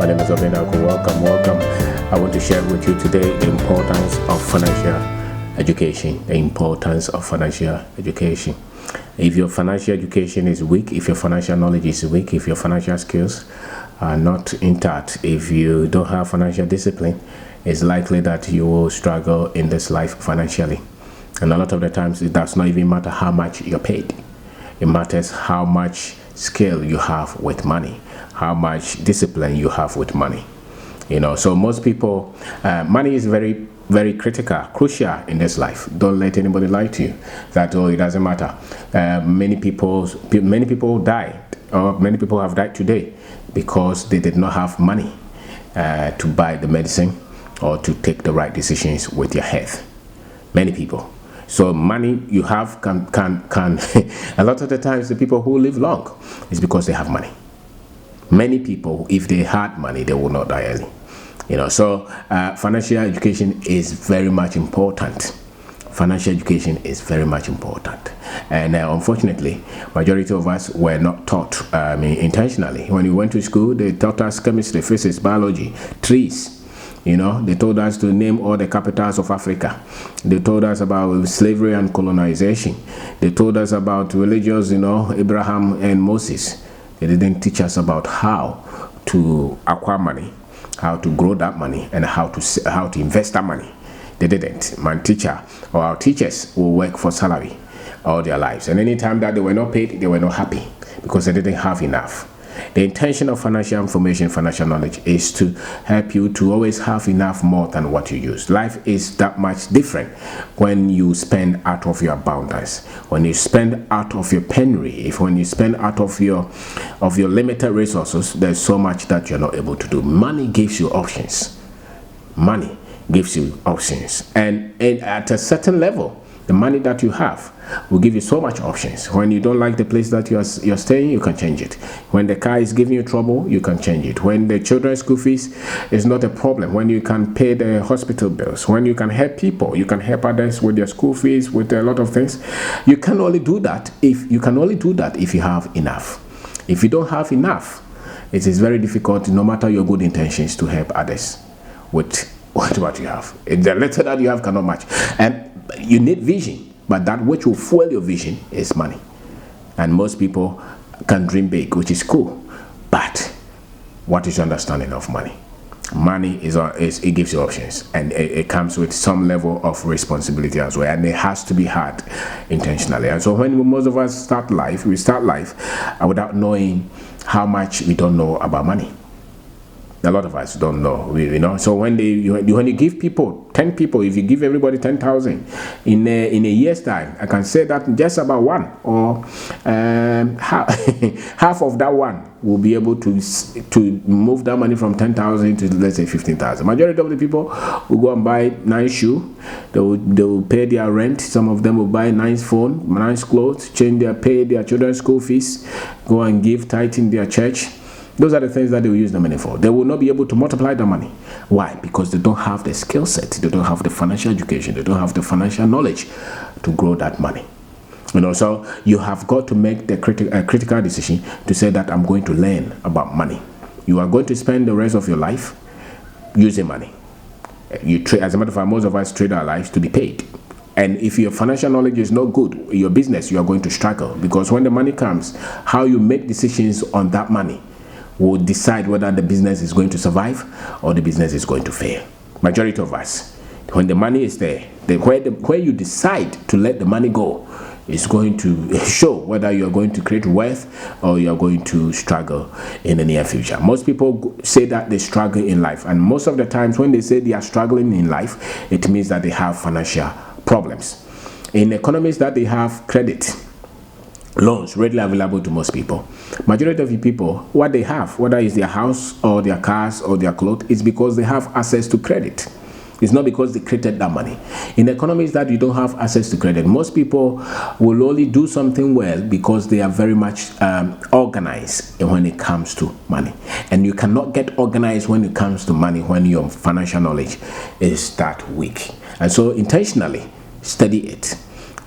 My name is Kwabena. Welcome. I want to share with you today the importance of financial education. The importance of financial education. If your financial education is weak, if your financial knowledge is weak, if your financial skills are not intact, if you don't have financial discipline, it's likely that you will struggle in this life financially. And a lot of the times, it does not even matter how much you're paid. It matters how much skill you have with money, how much discipline you have with money. So most people, money is very, very crucial in this life. Don't let anybody lie to you that it doesn't matter. Many people died, or many people have died today because they did not have money to buy the medicine or to take the right decisions with your health. Many people. So money you have can a lot of the times the people who live long is because they have money. Many people, if they had money, they will not die early. So financial education is very much important. Financial education is very much important, and unfortunately, majority of us were not taught intentionally. When we went to school, they taught us chemistry, physics, biology, trees. They told us to name all the capitals of Africa. They told us about slavery and colonization. They told us about religions, Abraham and Moses. They didn't teach us about how to acquire money, how to grow that money, and how to invest that money. They didn't. My teacher or our teachers will work for salary all their lives. And anytime that they were not paid, they were not happy because they didn't have enough. The intention of financial information, financial knowledge is to help you to always have enough more than what you use. Life is that much different when you spend out of your abundance, when you spend out of your penury, when you spend out of your limited resources. There's so much that you're not able to do. Money gives you options. Money gives you options, and at a certain level, the money that you have will give you so much options. When you don't like the place that you're staying, you can change it. When the car is giving you trouble, you can change it. When the children's school fees is not a problem, when you can pay the hospital bills, when you can help people, you can help others with their school fees, with a lot of things. You can only do that if you have enough. If you don't have enough, it is very difficult, no matter your good intentions, to help others with what you have. The little that you have cannot match. And you need vision, but that which will fuel your vision is money. And most people can dream big, which is cool. But what is your understanding of money? Money it gives you options, and it comes with some level of responsibility as well, and it has to be had intentionally. And so when most of us start life without knowing how much we don't know about money. A lot of us don't know, So when you give people 10 people, if you give everybody 10,000 in a year's time, I can say that just about one or half of that one will be able to move that money from 10,000 to, let's say, 15,000. Majority of the people will go and buy nice shoe. They will pay their rent. Some of them will buy nice phone, nice clothes, pay their children's school fees, go and give tithe in their church. Those are the things that they will use the money for. They will not be able to multiply the money. Why? Because they don't have the skill set. They don't have the financial education. They don't have the financial knowledge to grow that money. So you have got to make the critical decision to say that I'm going to learn about money. You are going to spend the rest of your life using money. As a matter of fact, most of us trade our lives to be paid. And if your financial knowledge is not good, your business, you are going to struggle. Because when the money comes, how you make decisions on that money will decide whether the business is going to survive or the business is going to fail. Majority of us, when the money is there, where you decide to let the money go is going to show whether you are going to create wealth or you are going to struggle in the near future. Most people say that they struggle in life, and most of the times when they say they are struggling in life, it means that they have financial problems. In economies that they have credit, loans readily available to most people, majority of the people, what they have, whether it's their house or their cars or their clothes, is because they have access to credit. It's not because they created that money. In economies that you don't have access to credit, most people will only do something well because they are very much organized when it comes to money. And you cannot get organized when it comes to money when your financial knowledge is that weak. And so intentionally study it.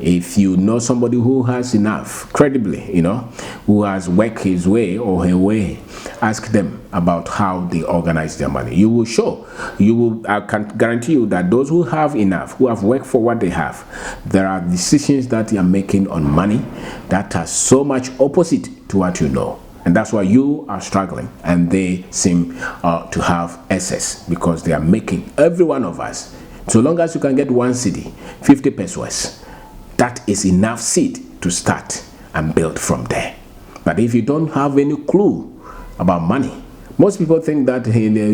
If you know somebody who has enough, credibly, who has worked his way or her way, ask them about how they organize their money. You will show. I can guarantee you that those who have enough, who have worked for what they have, there are decisions that they are making on money that are so much opposite to what you know. And that's why you are struggling and they seem to have excess, because they are making, every one of us, so long as you can get 1 cedi, 50 pesos, that is enough seed to start and build from there. But if you don't have any clue about money, most people think that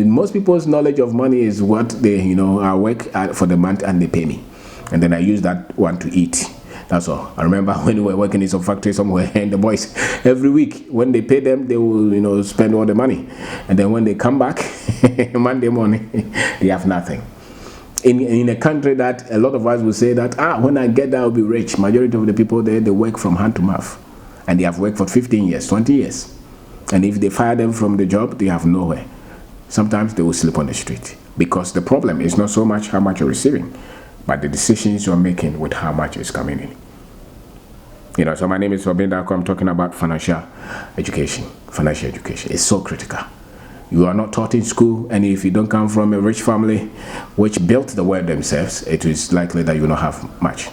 most people's knowledge of money is what they, I work for the month and they pay me, and then I use that one to eat. That's all. I remember when we were working in some factory somewhere, and the boys, every week, when they pay them, they will, spend all the money. And then when they come back, Monday morning, they have nothing. In a country that a lot of us will say that, when I get there, I'll be rich. Majority of the people there, they work from hand to mouth. And they have worked for 15 years, 20 years. And if they fire them from the job, they have nowhere. Sometimes they will sleep on the street. Because the problem is not so much how much you're receiving, but the decisions you're making with how much is coming in. So my name is Kwabena. I'm talking about financial education. Financial education is so critical. You are not taught in school, and if you don't come from a rich family which built the world themselves, it is likely that you will not have much.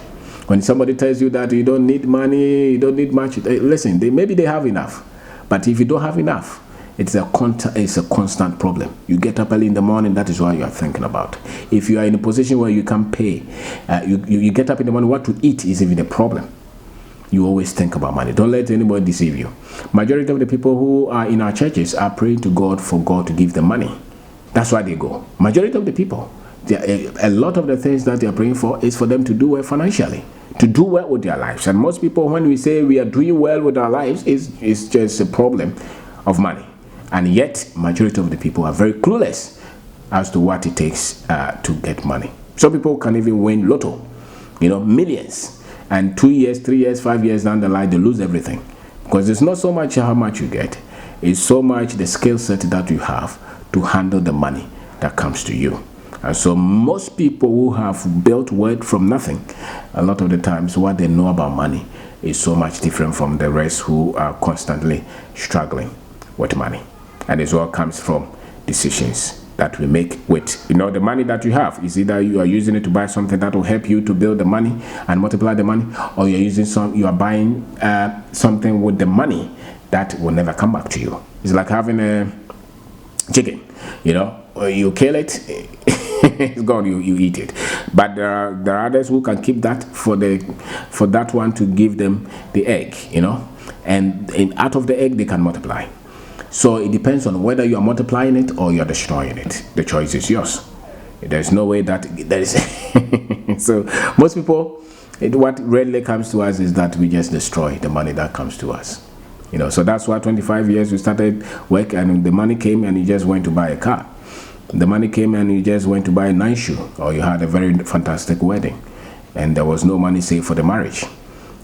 When somebody tells you that you don't need money, you don't need much, listen, maybe they have enough. But if you don't have enough, it's a constant problem. You get up early in the morning, that is what you are thinking about. If you are in a position where you can pay, you get up in the morning, what to eat is even a problem. You always think about money. Don't let anybody deceive you. Majority of the people who are in our churches are praying to God for God to give them money. That's why they go. Majority of the people, a lot of the things that they are praying for is for them to do well financially, to do well with their lives. And most people, when we say we are doing well with our lives, it's just a problem of money. And yet, majority of the people are very clueless as to what it takes to get money. Some people can even win lotto, millions. And 2 years, 3 years, 5 years down the line, they lose everything. Because it's not so much how much you get. It's so much the skill set that you have to handle the money that comes to you. And so most people who have built wealth from nothing, a lot of the times what they know about money is so much different from the rest who are constantly struggling with money. And it all comes from decisions that we make with the money that you have. Is either you are using it to buy something that will help you to build the money and multiply the money, or you are buying something with the money that will never come back to you. It's like having a chicken, you kill it, it's gone, you eat it. But there are others who can keep that for that one to give them the egg, and out of the egg they can multiply. So it depends on whether you are multiplying it or you are destroying it. The choice is yours. There's no way that there is. So most people, what rarely comes to us is that we just destroy the money that comes to us. So that's why 25 years we started work, and the money came and you just went to buy a car. The money came and you just went to buy a nice shoe, or you had a very fantastic wedding, and there was no money saved for the marriage.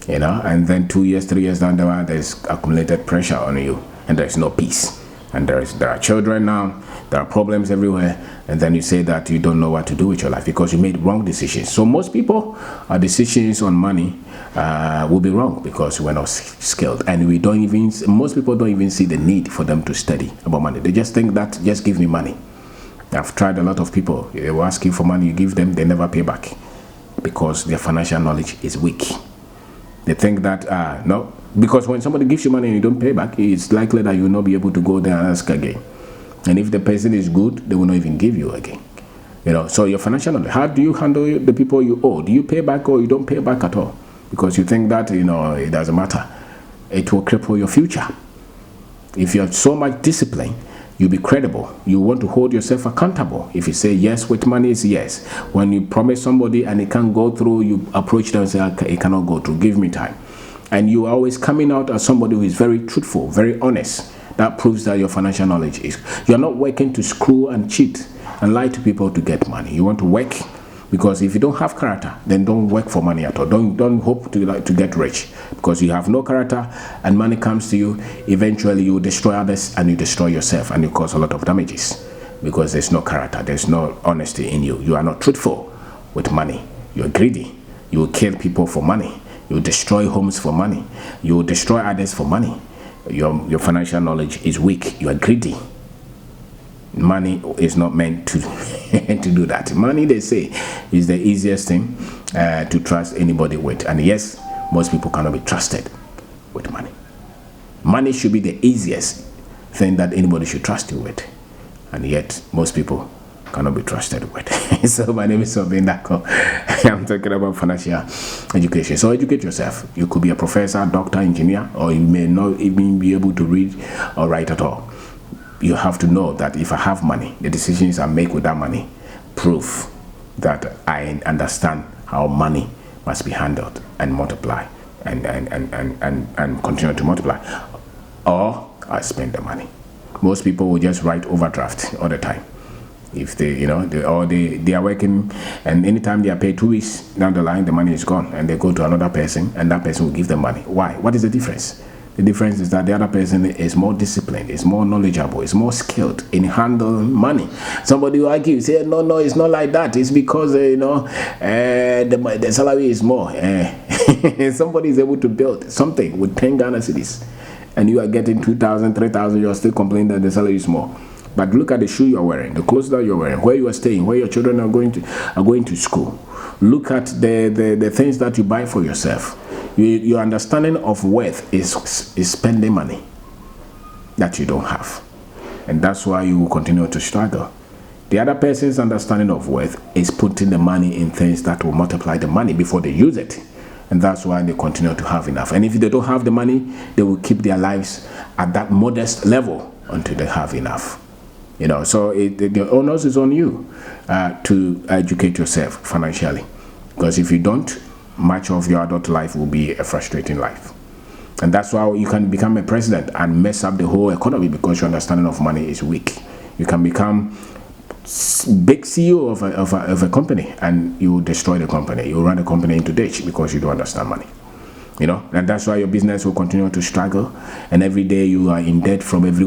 And then 2 years, 3 years down the line, there's accumulated pressure on you. And there's no peace, and there are children now, there are problems everywhere, and then you say that you don't know what to do with your life because you made wrong decisions. So most people, our decisions on money will be wrong because we're not skilled, and most people don't even see the need for them to study about money. They just think that just give me money. I've tried a lot of people. They will ask you for money, you give them, they never pay back because their financial knowledge is weak. They think that no, because when somebody gives you money and you don't pay back, it's likely that you will not be able to go there and ask again. And if the person is good, they will not even give you again. So your financial knowledge, how do you handle the people you owe? Do you pay back or you don't pay back at all? Because you think that it doesn't matter. It will cripple your future. If you have so much discipline, you'll be credible. You want to hold yourself accountable. If you say yes with money, is yes. When you promise somebody and it can't go through, you approach them and say, okay, it cannot go through, give me time. And you are always coming out as somebody who is very truthful, very honest. That proves that your financial knowledge is. You're not working to screw and cheat and lie to people to get money. You want to work because if you don't have character, then don't work for money at all. Don't hope to get rich because you have no character and money comes to you. Eventually, you destroy others and you destroy yourself and you cause a lot of damages because there's no character. There's no honesty in you. You are not truthful with money. You're greedy. You will kill people for money. You will destroy homes for money. You will destroy others for money. Your financial knowledge is weak. You are greedy. Money is not meant to to do that. Money, they say, is the easiest thing to trust anybody with. And yes, most people cannot be trusted with money. Money should be the easiest thing that anybody should trust you with. And yet, most people cannot be trusted with. So my name is Kwabena. I'm talking about financial education. So educate yourself. You could be a professor, doctor, engineer, or you may not even be able to read or write at all. You have to know that if I have money, the decisions I make with that money prove that I understand how money must be handled and multiply and continue to multiply, or I spend the money. Most people will just write overdraft all the time. If they are working, and anytime they are paid 2 weeks down the line, the money is gone, and they go to another person, and that person will give them money. Why? What is the difference? The difference is that the other person is more disciplined, is more knowledgeable, is more skilled in handling money. Somebody will argue, say, no, it's not like that. It's because the salary is more. Somebody is able to build something with 10 Ghana cedis, and you are getting 2,000, 3,000. You are still complaining that the salary is more. But look at the shoe you're wearing, the clothes that you're wearing, where you are staying, where your children are going to school. Look at the things that you buy for yourself. Your understanding of worth is spending money that you don't have. And that's why you will continue to struggle. The other person's understanding of worth is putting the money in things that will multiply the money before they use it. And that's why they continue to have enough. And if they don't have the money, they will keep their lives at that modest level until they have enough. So the onus is on you to educate yourself financially. Because if you don't, much of your adult life will be a frustrating life. And that's why you can become a president and mess up the whole economy because your understanding of money is weak. You can become big CEO of a company and you destroy the company. You run the company into ditch because you don't understand money. And that's why your business will continue to struggle, and every day you are in debt from every